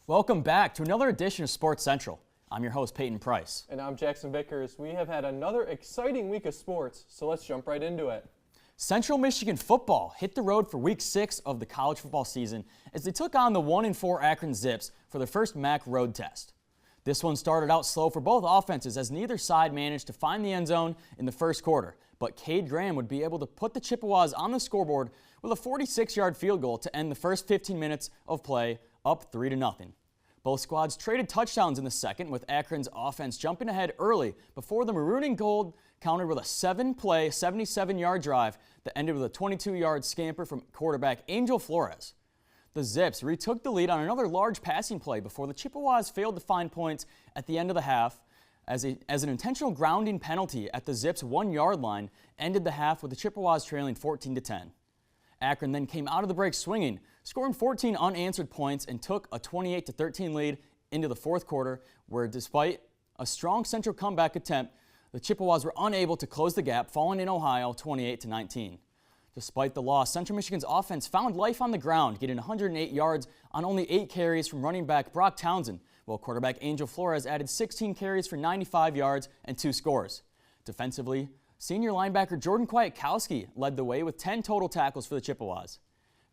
Welcome back to another edition of Sports Central. I'm your host, Peyton Price. And I'm Jackson Vickers. We have had another exciting week of sports, so let's jump right into it. Central Michigan football hit the road for Week 6 of the college football season as they took on the 1-4 Akron Zips for their first MAC road test. This one started out slow for both offenses as neither side managed to find the end zone in the first quarter, but Cade Graham would be able to put the Chippewas on the scoreboard with a 46-yard field goal to end the first 15 minutes of play up 3-0. Both squads traded touchdowns in the second, with Akron's offense jumping ahead early before the Maroon and Gold countered with a 7-play, 77-yard drive that ended with a 22-yard scamper from quarterback Angel Flores. The Zips retook the lead on another large passing play before the Chippewas failed to find points at the end of the half as an intentional grounding penalty at the Zips' 1-yard line ended the half with the Chippewas trailing 14-10. Akron then came out of the break swinging, scoring 14 unanswered points and took a 28-13 lead into the fourth quarter, where despite a strong Central comeback attempt, the Chippewas were unable to close the gap, falling in Ohio 28-19. Despite the loss, Central Michigan's offense found life on the ground, getting 108 yards on only 8 carries from running back Brock Townsend, while quarterback Angel Flores added 16 carries for 95 yards and 2 scores. Defensively, senior linebacker Jordan Kwiatkowski led the way with 10 total tackles for the Chippewas.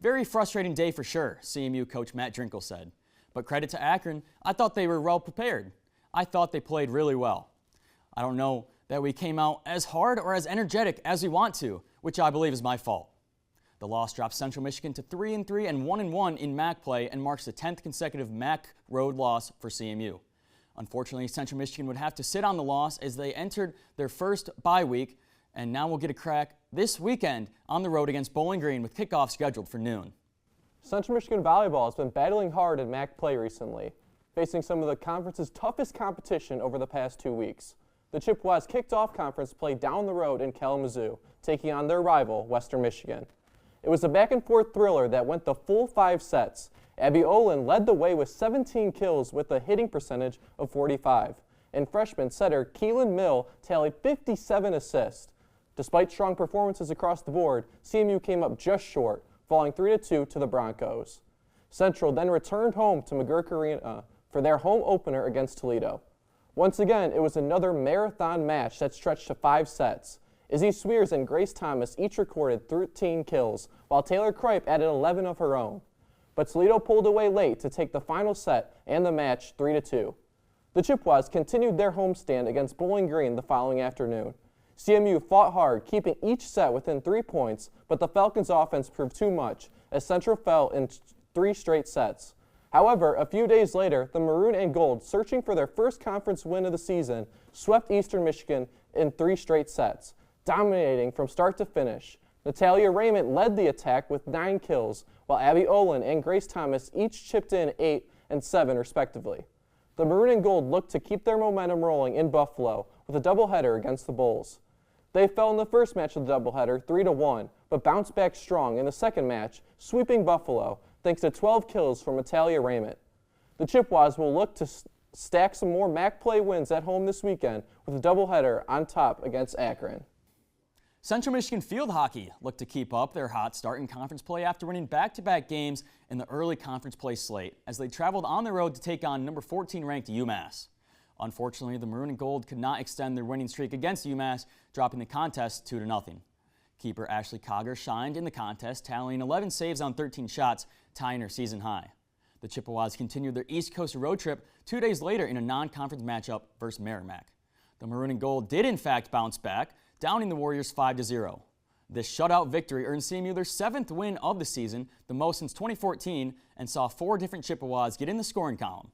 Very frustrating day for sure, CMU coach Matt Drinkle said. But credit to Akron, I thought they were well prepared. I thought they played really well. I don't know that we came out as hard or as energetic as we want to, which I believe is my fault. The loss drops Central Michigan to 3-3 and 1-1 in MAC play and marks the 10th consecutive MAC road loss for CMU. Unfortunately, Central Michigan would have to sit on the loss as they entered their first bye week, and now we'll get a crack this weekend on the road against Bowling Green with kickoff scheduled for noon. Central Michigan volleyball has been battling hard in MAC play recently, facing some of the conference's toughest competition over the past 2 weeks. The Chippewas kicked off conference play down the road in Kalamazoo, taking on their rival, Western Michigan. It was a back-and-forth thriller that went the full 5 sets. Abby Olin led the way with 17 kills with a hitting percentage of 45, and freshman setter Keelan Mill tallied 57 assists. Despite strong performances across the board, CMU came up just short, falling 3-2 to the Broncos. Central then returned home to McGurk Arena for their home opener against Toledo. Once again, it was another marathon match that stretched to 5 sets. Izzy Swears and Grace Thomas each recorded 13 kills, while Taylor Kripe added 11 of her own. But Toledo pulled away late to take the final set and the match 3-2. The Chippewas continued their homestand against Bowling Green the following afternoon. CMU fought hard, keeping each set within 3 points, but the Falcons' offense proved too much, as Central fell in 3 straight sets. However, a few days later, the Maroon and Gold, searching for their first conference win of the season, swept Eastern Michigan in 3 straight sets, dominating from start to finish. Natalia Raymond led the attack with 9 kills, while Abby Olin and Grace Thomas each chipped in 8 and 7 respectively. The Maroon and Gold looked to keep their momentum rolling in Buffalo with a doubleheader against the Bulls. They fell in the first match of the doubleheader 3-1, but bounced back strong in the second match, sweeping Buffalo thanks to 12 kills from Natalia Raymond. The Chippewas will look to stack some more MAC play wins at home this weekend with a doubleheader on top against Akron. Central Michigan field hockey looked to keep up their hot start in conference play after winning back-to-back games in the early conference play slate as they traveled on the road to take on number 14 ranked UMass. Unfortunately, the Maroon and Gold could not extend their winning streak against UMass, dropping the contest 2-0. Keeper Ashley Cogger shined in the contest, tallying 11 saves on 13 shots, tying her season high. The Chippewas continued their East Coast road trip 2 days later in a non-conference matchup versus Merrimack. The Maroon and Gold did in fact bounce back, downing the Warriors 5-0. This shutout victory earned CMU their 7th win of the season, the most since 2014, and saw 4 different Chippewas get in the scoring column.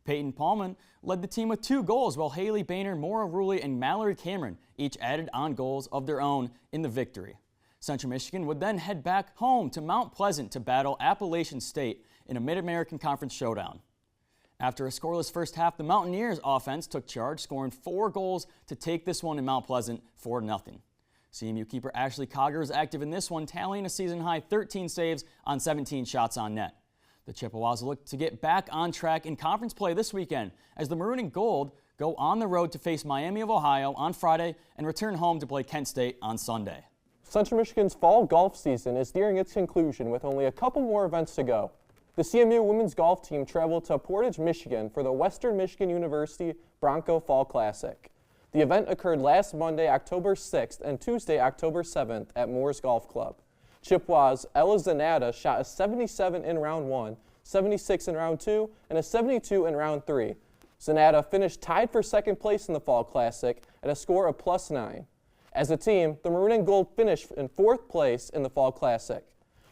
Peyton Paulman led the team with 2 goals, while Haley Boehner, Maura Rulli, and Mallory Cameron each added on goals of their own in the victory. Central Michigan would then head back home to Mount Pleasant to battle Appalachian State in a Mid-American Conference showdown. After a scoreless first half, the Mountaineers offense took charge, scoring 4 goals to take this one in Mount Pleasant 4-0. CMU keeper Ashley Cogger was active in this one, tallying a season-high 13 saves on 17 shots on net. The Chippewas look to get back on track in conference play this weekend as the Maroon and Gold go on the road to face Miami of Ohio on Friday and return home to play Kent State on Sunday. Central Michigan's fall golf season is nearing its conclusion with only a couple more events to go. The CMU women's golf team traveled to Portage, Michigan for the Western Michigan University Bronco Fall Classic. The event occurred last Monday, October 6th and Tuesday, October 7th at Moore's Golf Club. Chippewa's Ella Zanata shot a 77 in round 1, 76 in round 2, and a 72 in round 3. Zanata finished tied for second place in the Fall Classic at a score of +9. As a team, the Maroon and Gold finished in 4th place in the Fall Classic.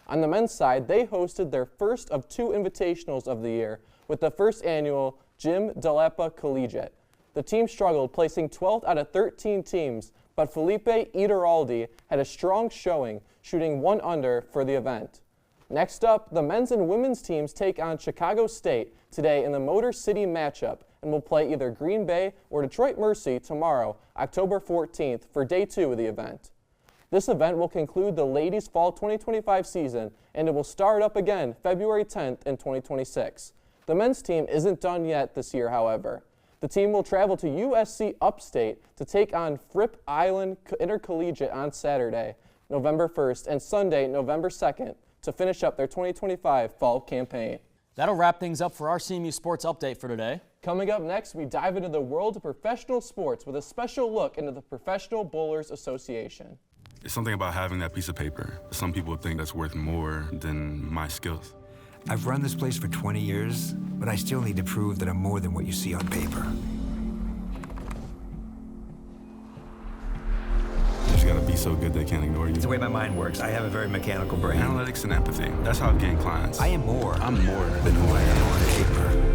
On the men's side, they hosted their first of 2 invitationals of the year with the first annual Jim Dellappa Collegiate. The team struggled, placing 12th out of 13 teams, but Felipe Iturralde had a strong showing, shooting 1 under for the event. Next up, the men's and women's teams take on Chicago State today in the Motor City matchup and will play either Green Bay or Detroit Mercy tomorrow, October 14th, for day 2 of the event. This event will conclude the ladies' fall 2025 season, and it will start up again February 10th in 2026. The men's team isn't done yet this year, however. The team will travel to USC Upstate to take on Fripp Island Intercollegiate on Saturday, November 1st, and Sunday, November 2nd, to finish up their 2025 fall campaign. That'll wrap things up for our CMU Sports Update for today. Coming up next, we dive into the world of professional sports with a special look into the Professional Bowlers Association. It's something about having that piece of paper. Some people think that's worth more than my skills. I've run this place for 20 years, but I still need to prove that I'm more than what you see on paper. You just gotta be so good they can't ignore you. It's the way my mind works. I have a very mechanical brain. Analytics and empathy, that's how I've gained clients. I am more. I'm more than who I am on paper.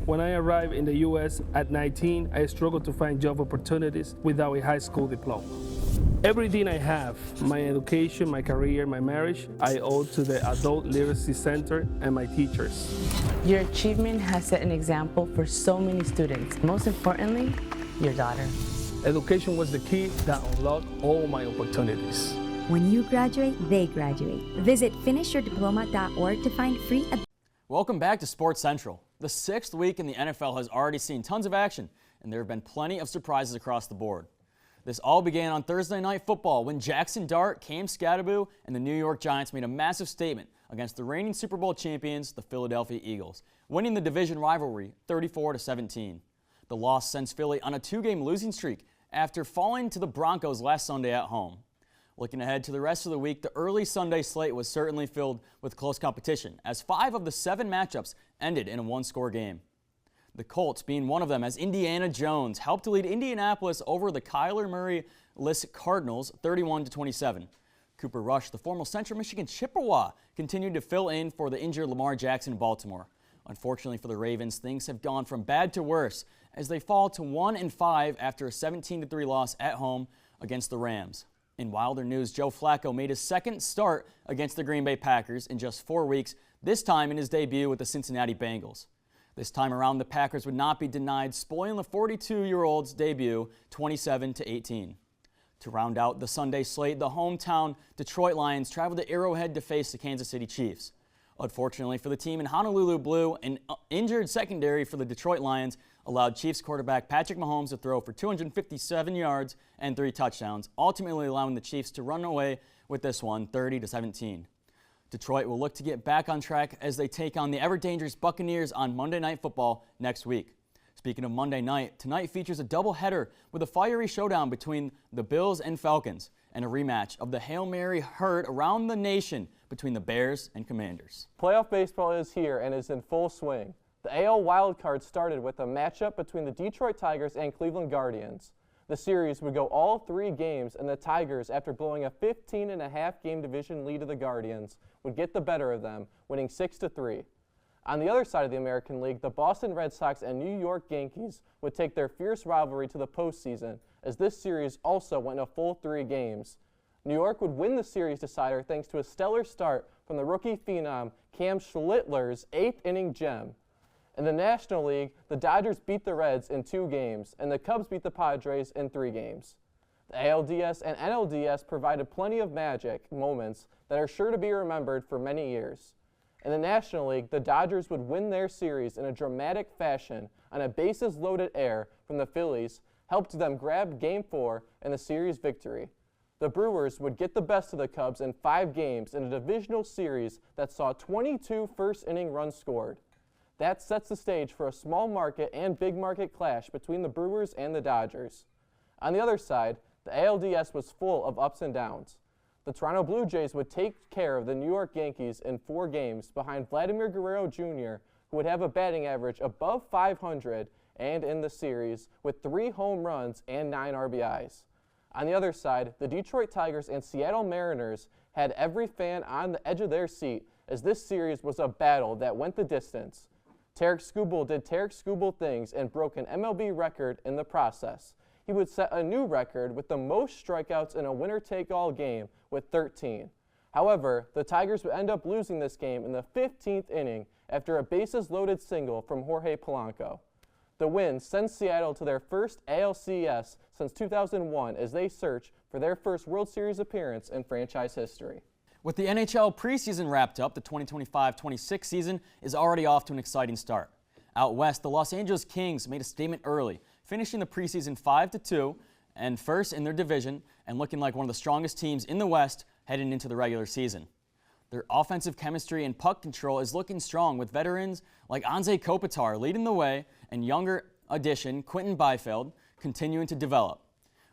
When I arrived in the U.S. at 19, I struggled to find job opportunities without a high school diploma. Everything I have, my education, my career, my marriage, I owe to the Adult Literacy Center and my teachers. Your achievement has set an example for so many students. Most importantly, your daughter. Education was the key that unlocked all my opportunities. When you graduate, they graduate. Visit finishyourdiploma.org to find free. Welcome back to Sports Central. The 6th week in the NFL has already seen tons of action, and there have been plenty of surprises across the board. This all began on Thursday Night Football when Jackson Dart, Cam Skattebo, and the New York Giants made a massive statement against the reigning Super Bowl champions, the Philadelphia Eagles, winning the division rivalry 34-17. The loss sends Philly on a 2-game losing streak after falling to the Broncos last Sunday at home. Looking ahead to the rest of the week, the early Sunday slate was certainly filled with close competition, as 5 of the 7 matchups ended in a 1-score game. The Colts being one of them, as Indiana Jones helped to lead Indianapolis over the Kyler Murray-less Cardinals 31-27. Cooper Rush, the former Central Michigan Chippewa, continued to fill in for the injured Lamar Jackson in Baltimore. Unfortunately for the Ravens, things have gone from bad to worse as they fall to 1-5 after a 17-3 loss at home against the Rams. In wilder news, Joe Flacco made his second start against the Green Bay Packers in just 4 weeks, this time in his debut with the Cincinnati Bengals. This time around, the Packers would not be denied, spoiling the 42-year-old's debut 27-18. To round out the Sunday slate, the hometown Detroit Lions traveled to Arrowhead to face the Kansas City Chiefs. Unfortunately for the team in Honolulu Blue, an injured secondary for the Detroit Lions allowed Chiefs quarterback Patrick Mahomes to throw for 257 yards and 3 touchdowns, ultimately allowing the Chiefs to run away with this one 30-17. Detroit will look to get back on track as they take on the ever-dangerous Buccaneers on Monday Night Football next week. Speaking of Monday night, tonight features a doubleheader with a fiery showdown between the Bills and Falcons and a rematch of the Hail Mary heard around the nation between the Bears and Commanders. Playoff baseball is here and is in full swing. The AL wildcard started with a matchup between the Detroit Tigers and Cleveland Guardians. The series would go all 3 games, and the Tigers, after blowing a 15.5-game division lead to the Guardians, would get the better of them, winning 6-3. On the other side of the American League, the Boston Red Sox and New York Yankees would take their fierce rivalry to the postseason, as this series also went a full 3 games. New York would win the series decider thanks to a stellar start from the rookie phenom Cam Schlittler's 8th-inning gem. In the National League, the Dodgers beat the Reds in 2 games, and the Cubs beat the Padres in 3 games. The ALDS and NLDS provided plenty of magic moments that are sure to be remembered for many years. In the National League, the Dodgers would win their series in a dramatic fashion on a bases-loaded air from the Phillies helped them grab Game 4 and the series victory. The Brewers would get the best of the Cubs in 5 games in a divisional series that saw 22 first-inning runs scored. That sets the stage for a small market and big market clash between the Brewers and the Dodgers. On the other side, the ALDS was full of ups and downs. The Toronto Blue Jays would take care of the New York Yankees in 4 games behind Vladimir Guerrero Jr., who would have a batting average above 500 and in the series with 3 home runs and 9 RBIs. On the other side, the Detroit Tigers and Seattle Mariners had every fan on the edge of their seat as this series was a battle that went the distance. Tarik Skubal did Tarik Skubal things and broke an MLB record in the process. He would set a new record with the most strikeouts in a winner-take-all game with 13. However, the Tigers would end up losing this game in the 15th inning after a bases-loaded single from Jorge Polanco. The win sends Seattle to their first ALCS since 2001 as they search for their first World Series appearance in franchise history. With the NHL preseason wrapped up, the 2025-26 season is already off to an exciting start. Out west, the Los Angeles Kings made a statement early, finishing the preseason 5-2 and first in their division and looking like one of the strongest teams in the West heading into the regular season. Their offensive chemistry and puck control is looking strong with veterans like Anze Kopitar leading the way and younger addition Quinton Byfield continuing to develop.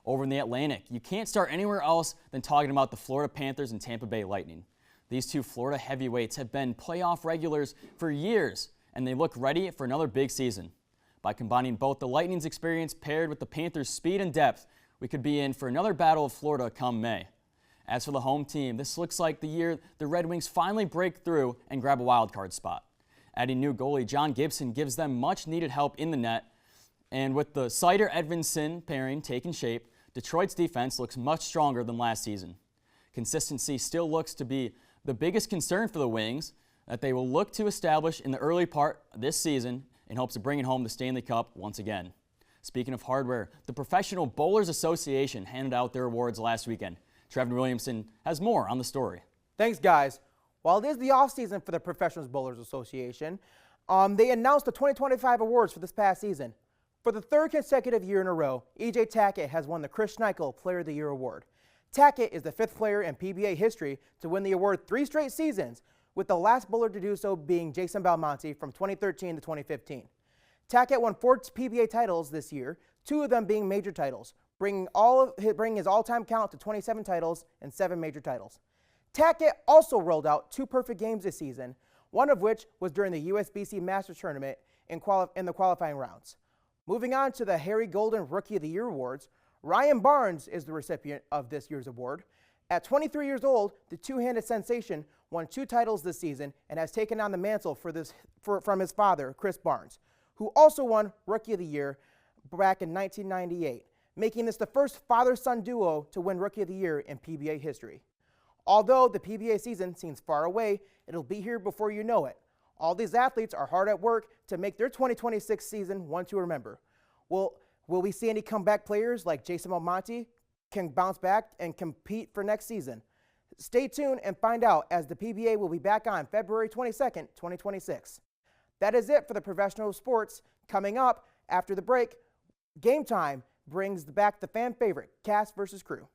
Over in the Atlantic, you can't start anywhere else than talking about the Florida Panthers and Tampa Bay Lightning. These 2 Florida heavyweights have been playoff regulars for years, and they look ready for another big season. By combining both the Lightning's experience paired with the Panthers' speed and depth, we could be in for another battle of Florida come May. As for the home team, this looks like the year the Red Wings finally break through and grab a wild card spot. Adding new goalie John Gibson gives them much-needed help in the net, and with the Seider-Edvinsson pairing taking shape, Detroit's defense looks much stronger than last season. Consistency still looks to be the biggest concern for the Wings that they will look to establish in the early part of this season in hopes of bringing home the Stanley Cup once again. Speaking of hardware, the Professional Bowlers Association handed out their awards last weekend. Trevor Williamson has more on the story. Thanks, guys. While it is the offseason for the Professional Bowlers Association, they announced the 2025 awards for this past season. For the 3rd consecutive year in a row, E.J. Tackett has won the Chris Schnikel Player of the Year award. Tackett is the 5th player in PBA history to win the award 3 straight seasons, with the last bowler to do so being Jason Belmonte from 2013 to 2015. Tackett won 4 PBA titles this year, 2 of them being major titles, bringing his all-time count to 27 titles and 7 major titles. Tackett also rolled out 2 perfect games this season, one of which was during the USBC Masters Tournament in the qualifying rounds. Moving on to the Harry Golden Rookie of the Year awards, Ryan Barnes is the recipient of this year's award. At 23 years old, the two-handed sensation won 2 titles this season and has taken on the mantle from his father, Chris Barnes, who also won Rookie of the Year back in 1998, making this the first father-son duo to win Rookie of the Year in PBA history. Although the PBA season seems far away, it'll be here before you know it. All these athletes are hard at work to make their 2026 season one to remember. Will we see any comeback players like Jason Belmonte can bounce back and compete for next season? Stay tuned and find out as the PBA will be back on February 22nd, 2026. That is it for the professional sports. Coming up after the break, Game Time brings back the fan favorite, Cast versus Crew.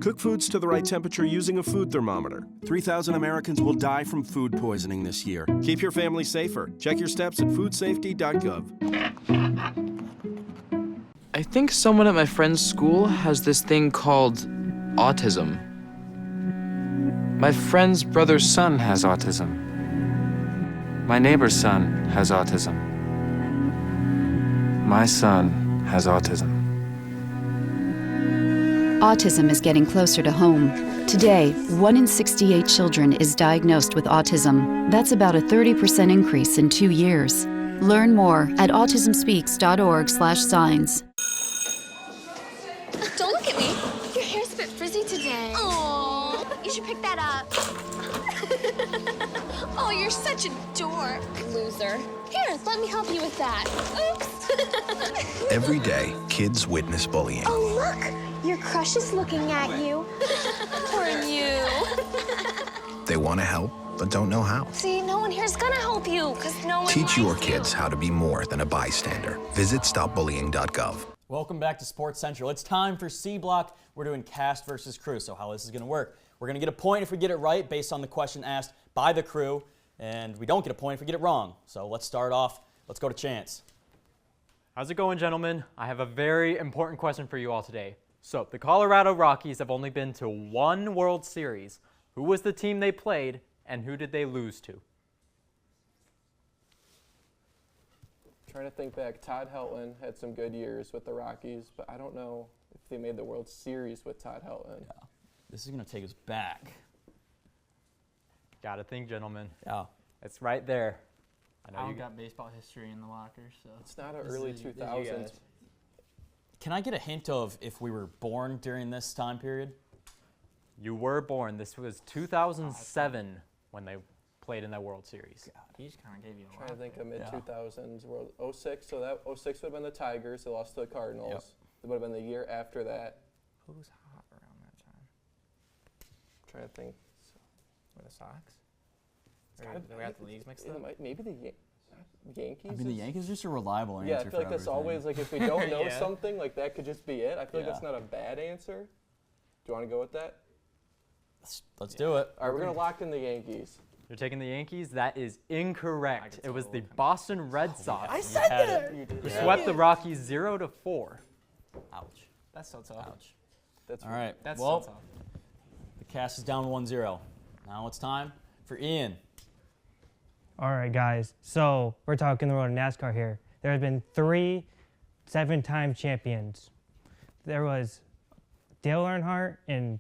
Cook foods to the right temperature using a food thermometer. 3,000 Americans will die from food poisoning this year. Keep your family safer. Check your steps at foodsafety.gov. I think someone at my friend's school has this thing called autism. My friend's brother's son has autism. My neighbor's son has autism. My son has autism. Autism is getting closer to home. Today, 1 in 68 children is diagnosed with autism. That's about a 30% increase in 2 years. Learn more at autismspeaks.org/signs. Don't look at me. Your hair's a bit frizzy today. Aww. You should pick that up. Oh, you're such a dork. Loser. Here, let me help you with that. Oops. Every day, kids witness bullying. Oh, look. Your crush is looking at you. Poor you. They want to help, but don't know how. See, no one here's gonna help you, because no one Teach your likes you. kids how to be more than a bystander. Visit stopbullying.gov. Welcome back to Sports Central. It's time for C Block. We're doing cast versus crew. So how this is going to work? We're going to get a point if we get it right based on the question asked by the crew, and we don't get a point if we get it wrong. So let's start off. Let's go to Chance. How's it going, gentlemen? I have a very important question for you all today. So, the Colorado Rockies have only been to one World Series. Who was the team they played, and who did they lose to? Trying to think back, Todd Helton had some good years with the Rockies, but I don't know if they made the World Series with Todd Helton. Yeah. This is going to take us back. Gotta think, gentlemen. Yeah. It's right there. I don't got baseball history in the locker, so. It's not an early 2000s. Can I get a hint of if we were born during this time period? You were born. This was 2007 when they played in that World Series. God, he just kind of gave you a Trying to think of Yeah. mid-2000s World 06, so that 06 would have been the Tigers. They lost to the Cardinals. Yep. It would have been the year after that. Who was hot around that time? Trying to think. Were the Sox? It's Or gotta did we got the leagues mixed up? Maybe the Yankees. I mean, the Yankees are just a reliable answer. Yeah, I feel like that's always, like, if we don't know Yeah. something, like, that could just be it. I feel like Yeah. that's not a bad answer. Do you want to go with that? Let's do it. All right, we're going to lock in the Yankees. You're taking the Yankees? That is incorrect. get It was so the confused. Boston Red Sox. I said that. Who swept the Rockies 0-4. Ouch. That's so tough. Ouch. That's All right. That's well, so tough. the cast is down 1-0. Now it's time for Ian. All right, guys. So we're talking the road of NASCAR here. There have been 3 7-time champions. There was Dale Earnhardt and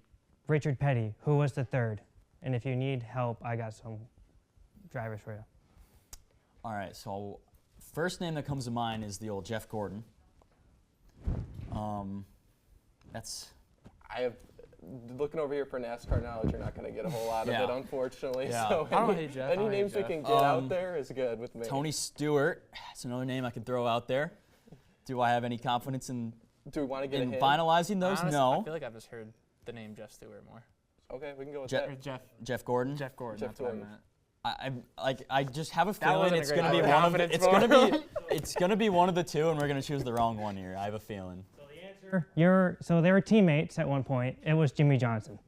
Richard Petty. Who was the third? And if you need help, I got some drivers for you. All right, so first name that comes to mind is the old Jeff Gordon. I have, looking over here for NASCAR knowledge, you're not going to get a whole lot of Yeah. it, unfortunately. Yeah. So I don't hate Jeff. I any don't hate names we Jeff. can get out there is good with me. Tony Stewart. That's another name I could throw out there. Do I have any confidence in Do we want to get a hint? finalizing those? Honestly, No. I feel like I've just heard the name Jeff Stewart more. Okay, we can go with Jeff- Or that. Jeff Gordon. Jeff Gordon. Jeff that's what I Gordon. meant. I just have a That feeling wasn't a it's great going to be vote of one of the, confidence it's for going to him. be it's going to be one of the two, and we're going to choose the wrong one here. I have a feeling. So they were teammates at one point. It was Jimmy Johnson,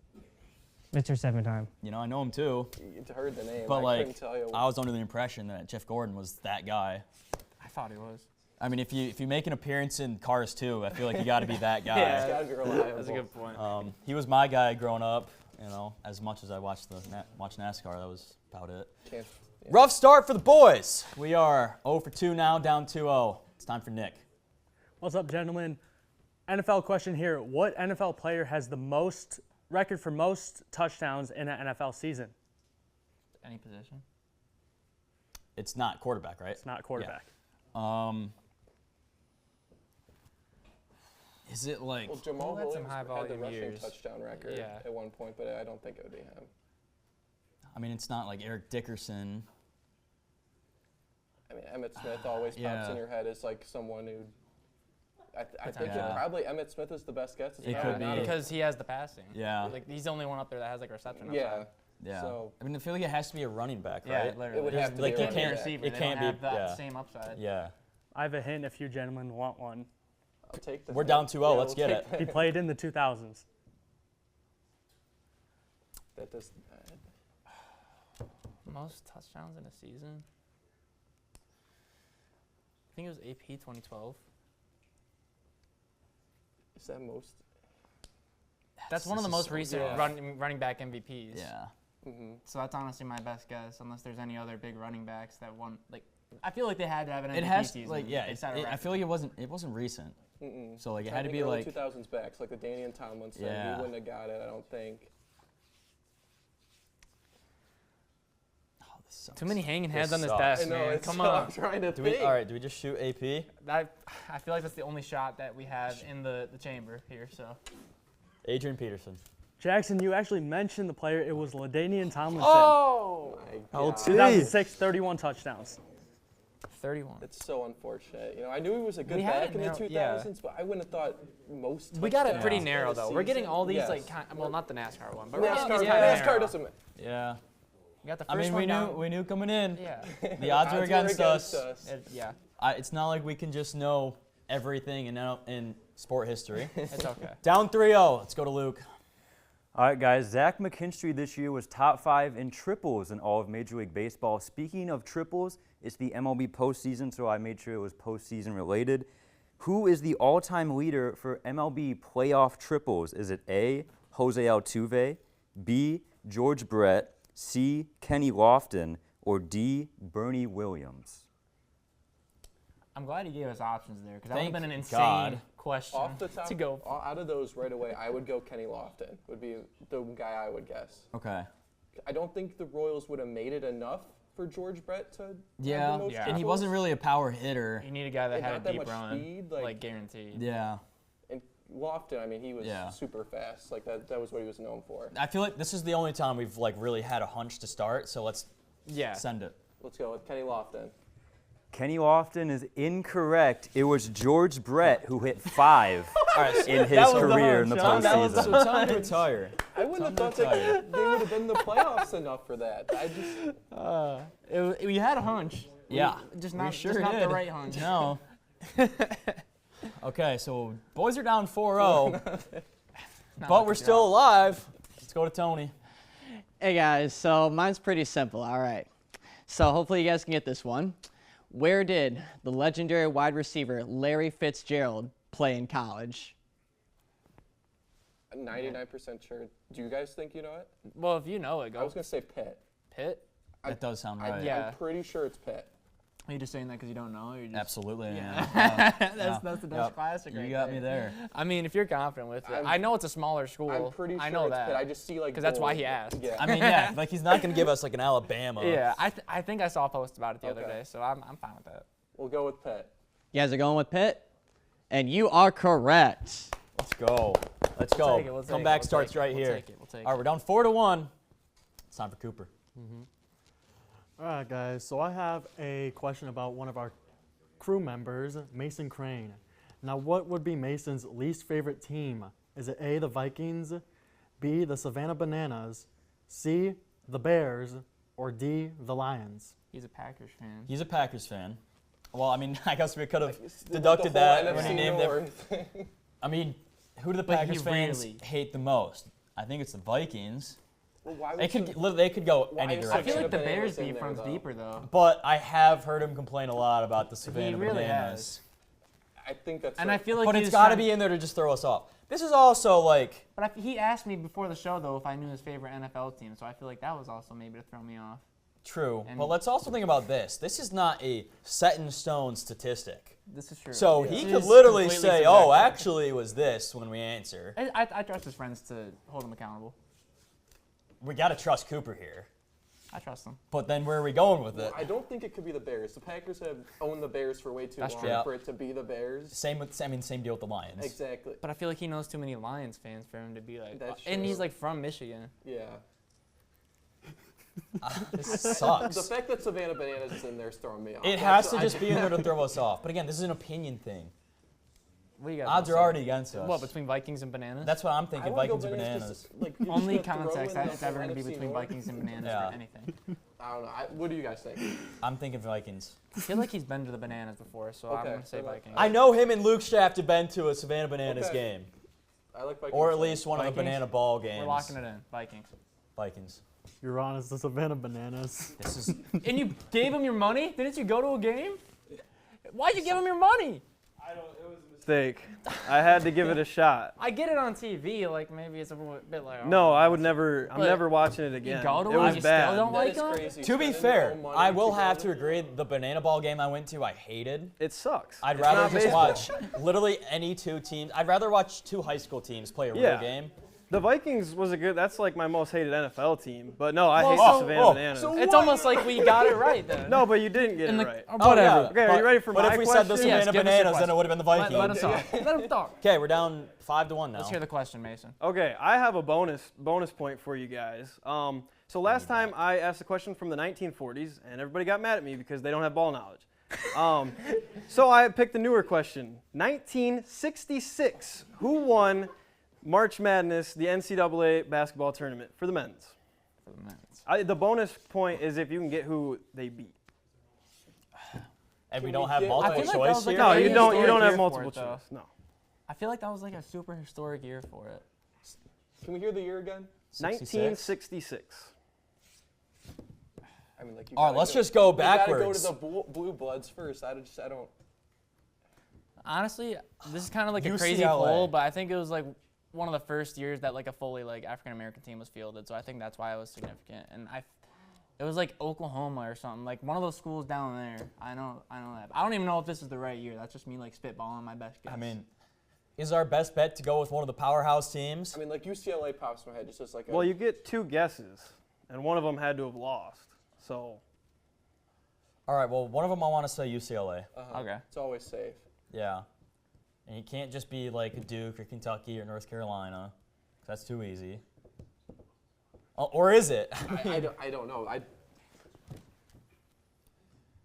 Mr. 7-time. You know, I know him too, You heard the name. but I like couldn't tell you. I was under the impression that Jeff Gordon was that guy. I thought he was. I mean, if you make an appearance in Cars 2, I feel like you got to be that guy. It's got to be reliable. That's a good point. He was my guy growing up. You know, as much as I watched NASCAR, that was about it. Can't- Rough start for the boys. We are 0 for 2 now, down 2-0. It's time for Nick. What's up, gentlemen? NFL question here. What NFL player has the most record for most touchdowns in an NFL season? Any position? It's not quarterback, right? It's not quarterback. Is it like? Well, Jamal had some Williams high had the volume rushing years. touchdown record Yeah. at one point, but I don't think it would be him. I mean, it's not like Eric Dickerson. I mean, Emmitt Smith always pops Yeah. in your head as like someone who. I think Yeah. probably Emmitt Smith is the best guess. It could be. Because he has the passing. Yeah. Like he's the only one up there that has like reception. Yeah. upside. Yeah. So- I mean, I feel like it has to be a running back, Yeah, right? literally. It would have to be like a you running can't. back. Receiver, It they can't don't be. have that Yeah. same upside. Yeah. I have a hint if you gentlemen want one. I'll take the We're hint. down 2-0. Yeah, Let's we'll get take it. He played in the 2000s. That does. Most touchdowns in a season? I think it was AP 2012. Is that most? That's one of the most recent yeah. running back MVPs. Yeah. Mm-hmm. So that's honestly my best guess, unless there's any other big running backs that won. Like, I feel like they had to have an MVP It has season. like yeah. They set a I record. feel like it wasn't recent. Mm-mm. So like it Trying had to think be early like 2000s backs, like the Danian Tomlinson. Yeah. He wouldn't have got it, I don't think. this sucks. Too many hanging heads This on this sucks. desk, I know, man. it's Come I'm on. trying to Do think. we, all right, do we just shoot AP? I feel like that's the only shot that we have in the chamber here. So Adrian Peterson. Jackson, you actually mentioned the player. It was LaDainian Tomlinson. Oh! How old 2006, 31 touchdowns. 31. It's so unfortunate. You know, I knew he was a good We had back it in the narrow- 2000s, yeah. but I wouldn't have thought most. We got it pretty touchdowns narrow in a though. We're getting season. all these Yes. like well, not the NASCAR one, but we're getting NASCAR, these kind of NASCAR narrow. doesn't. Yeah. You got the I first mean, one down. we knew coming in. Yeah. The odds are against us. Yeah. It's not like we can just know everything in sport history. It's okay. Down 3-0. Let's go to Luke. All right, guys. Zach McKinstry this year was top 5 in triples in all of Major League Baseball. Speaking of triples, it's the MLB postseason, so I made sure it was postseason related. Who is the all-time leader for MLB playoff triples? Is it A, Jose Altuve, B, George Brett, C, Kenny Lofton, or D, Bernie Williams? I'm glad he gave us options there because that would have Thank been an insane God. question Off the top, to go. out of those right away, I would go Kenny Lofton. Would be the guy I would guess. Okay. I don't think the Royals would have made it enough for George Brett to have Yeah, the most and he triples. wasn't really a power hitter. You need a guy that And had not a that deep much run, speed, like guaranteed. Yeah. And Lofton, I mean, he was Yeah. super fast. Like that was what he was known for. I feel like this is the only time we've really had a hunch to start, so let's send it. Let's go with Kenny Lofton. Kenny Lofton is incorrect. It was George Brett who hit 5 in his career in the postseason. So time to retire. I wouldn't have thought that they would have been in the playoffs enough for that. I just. We had a hunch. Yeah. Just we not, sure just not did. the right hunch. No. Okay, so boys are down 4-0, but we're still alive. Let's go to Tony. Hey guys, so mine's pretty simple, all right. So hopefully you guys can get this one. Where did the legendary wide receiver Larry Fitzgerald play in college? 99% sure. Do you guys think you know it? Well, if you know it, go. I was gonna say Pitt. Pitt? That does sound right. Yeah. I'm pretty sure it's Pitt. Are you just saying that because you don't know? Or you're just, Absolutely. Yeah. Yeah. That's the Dutch classic You right got me there. I mean, if you're confident with it. I know it's a smaller school. I'm pretty sure I know it's that. Pitt. I just see like. Because that's why gold. he asked. Yeah. I mean, yeah, like he's not going to give us like an Alabama. Yeah, I think I saw a post about it the other Okay. day, so I'm fine with that. We'll go with Pitt. You guys are going with Pitt? And you are correct. Let's go. Let's go. take it, we'll take Comeback it, we'll starts take it, right we'll here. take it, we'll take All right, we're down 4-1. It's time for Cooper. All right, guys. So I have a question about one of our crew members, Mason Crane. Now, what would be Mason's least favorite team? Is it A, the Vikings, B, the Savannah Bananas, C, the Bears, or D, the Lions? He's a Packers fan. He's a Packers fan. Well, I mean, I guess we could have the deducted whole that when he NFC named North. it. I mean, who do the But he Packers fans really- hate the most? I think it's the Vikings. Well, why They would could go any is direction. I feel like the Savannah Bears in beef there, runs though? deeper, though. But I have heard him complain a lot about the Savannah really Bananas. I think that's. And like, I feel like But he it's was got to trying- be in there to just throw us off. This is also like, But he asked me before the show, though, if I knew his favorite NFL team, so I feel like that was also maybe to throw me off. true. And- But let's also think about this. This is not a set in stone statistic. This is true. So Yeah. he It could is literally completely say, oh, subjective. actually it was this when we answer. I trust his friends to hold him accountable. We got to trust Cooper here. I trust him. But then where are we going with it? I don't think it could be the Bears. The Packers have owned the Bears for way too That's long true. Yeah. for it to be the Bears. Same deal with the Lions. Exactly. But I feel like he knows too many Lions fans for him to be like, That's and true. he's like from Michigan. Yeah. This sucks. The fact that Savannah Bananas is in there is throwing me off. It has to just be in there to throw us off. But again, this is an opinion thing. What do you guys Odds are wanna say? already against us. What, between Vikings and Bananas? That's what I'm thinking, I wanna go Vikings or Bananas Bananas. just, like, you're just Only gonna throw context in that the it's ever going to be NFC between North? Vikings and Bananas Yeah. for anything. I don't know. What do you guys think? I'm thinking Vikings. I feel like he's been to the Bananas before, so I'm Okay, going to say so like- Vikings. I know him and Luke Shaft have been to a Savannah Bananas Okay. game. I like Vikings. Or at least one of the Vikings? banana ball games. We're locking it in. Vikings. Vikings. You're on as the Savannah Bananas. This is And you gave him your money? Didn't you go to a game? Why'd you give him your money? Mistake. I had to give it a shot. I get it on TV, like maybe it's a bit like. No, I would never. I'm But never watching it again. go to it one, was you bad. still don't That like is him? crazy. To be Spending fair, your own money I to will go have to- to agree the banana ball game I went to, I hated. It sucks. I'd It's rather not just baseball. watch literally any two teams. I'd rather watch two high school teams play a real Yeah. game The Vikings was a good. That's like my most hated NFL team. But no, I hate the Savannah Bananas. So it's almost like we got it right then. No, but you didn't get it right. Whatever. Okay, are you ready for my question? But if we said the Savannah Bananas, then it would have been the Vikings. Let him talk. Let him talk. Okay, we're down 5-1 now. Let's hear the question, Mason. Okay, I have a bonus point for you guys. So last time I asked a question from the 1940s, and everybody got mad at me because they don't have ball knowledge. So I picked a newer question. 1966, who won March Madness, the NCAA basketball tournament for the men's? For the men's. The bonus point is if you can get who they beat. And we don't have multiple choice here? No, you don't have multiple choice. No. I feel like that was like a super historic year for it. Can we hear the year again? 1966. I mean, like All right, let's just go backwards. You gotta go to the Blue Bloods first. I don't. Honestly, this is kind of like a UCLA. crazy poll, but I think it was like one of the first years that like a fully like African American team was fielded, so I think that's why it was significant. And it was like Oklahoma or something, like one of those schools down there. I know that. I don't even know if this is the right year. That's just me like spitballing my best guess. I mean, is our best bet to go with one of the powerhouse teams? I mean, like UCLA pops in my head just as like. Well, you get 2 guesses, and one of them had to have lost. So. All right. Well, one of them I want to say UCLA. Okay. It's always safe. Yeah. And you can't just be like Duke or Kentucky or North Carolina. That's too easy. Or is it? I don't know.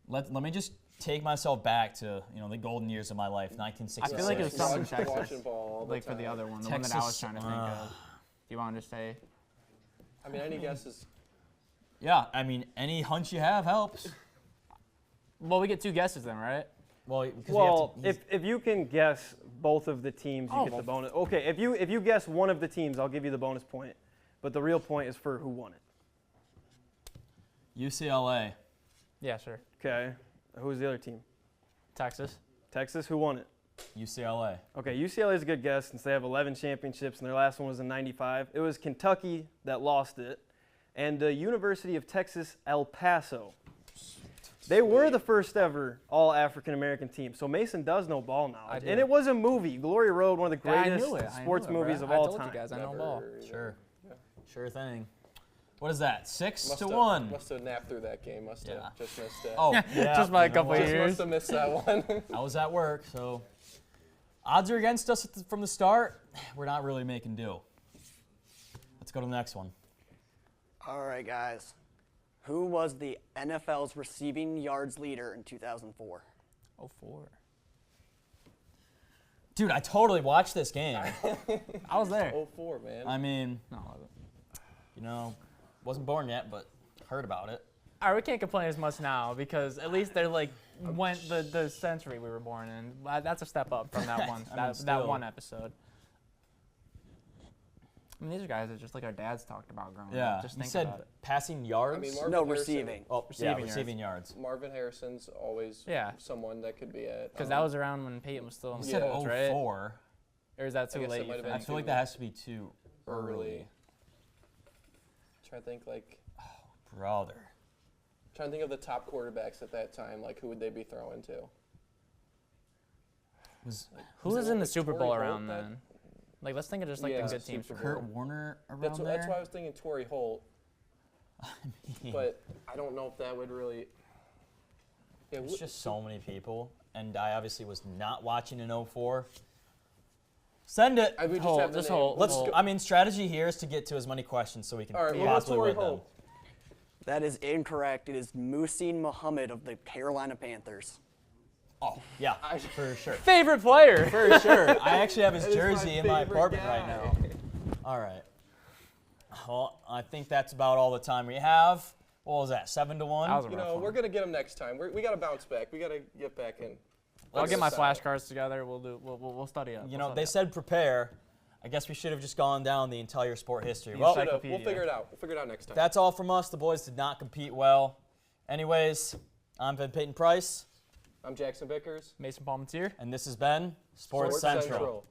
Let me just take myself back to the golden years of my life, 1966. I feel like it was something Texas. Watching ball all the like time. for the other one, the Texas, one that I was trying to think of. Do you want to just say? I mean, any guesses? Yeah, I mean, any hunch you have helps. Well, we get 2 guesses then, right? Well, if you can guess both of the teams, you get the bonus. Okay, if you guess one of the teams, I'll give you the bonus point. But the real point is for who won it. UCLA. Yeah, sure. Okay. Who's the other team? Texas. Texas. Who won it? UCLA. Okay, UCLA is a good guess since they have 11 championships and their last one was in '95. It was Kentucky that lost it, and the University of Texas El Paso. They were the first ever all African American team. So Mason does know ball knowledge. And it was a movie, Glory Road, one of the greatest sports movies of all time. I told you guys, I know ball. Sure. Yeah. Sure thing. What is that? 6-1. Must have napped through that game. Must have just missed it. Oh, yeah. Just by a couple of years. Must have missed that one. I was at work, so odds are against us from the start. We're not really making do. Let's go to the next one. All right, guys. Who was the NFL's receiving yards leader in 2004? 04. Dude, I totally watched this game. I was there. 04, man. I mean, no, I wasn't. Wasn't born yet, but heard about it. All right, we can't complain as much now because at least they're like went the century we were born in. That's a step up from that one that one episode. I mean, these are guys that just like our dads talked about growing up. Just think about it. Passing yards? I mean, no, receiving. Oh, receiving yards. Marvin Harrison's always someone that could be at. Because that was around when Peyton was still in the said Colts, right? 04. Or is that too late? I feel like that has to be too early. Trying to think like. Oh, brother. Trying to think of the top quarterbacks at that time. Like, who would they be throwing to? Who was in the Super Bowl around then? Like, let's think of just like the good teams. Kurt Warner around that's there? That's why I was thinking Torrey Holt. But I don't know if that would really. Yeah, it's just so many people, and I obviously was not watching in 04. Send it. I mean, strategy here is to get to as many questions so we can possibly win them. That is incorrect. It is Muhsin Muhammad of the Carolina Panthers. Oh, yeah, for sure. Favorite player. For sure. I actually have his jersey in my apartment right now. All right. Well, I think that's about all the time we have. What was that, 7-1? We're going to get them next time. We got to bounce back. We got to get back in. I'll get my flashcards together. We'll study up. They said prepare. I guess we should have just gone down the entire sport history. We'll figure it out. We'll figure it out next time. That's all from us. The boys did not compete well. Anyways, I'm Ben Peyton Price. I'm Jackson Bickers. Mason Palmentier. And this has been Sports Central.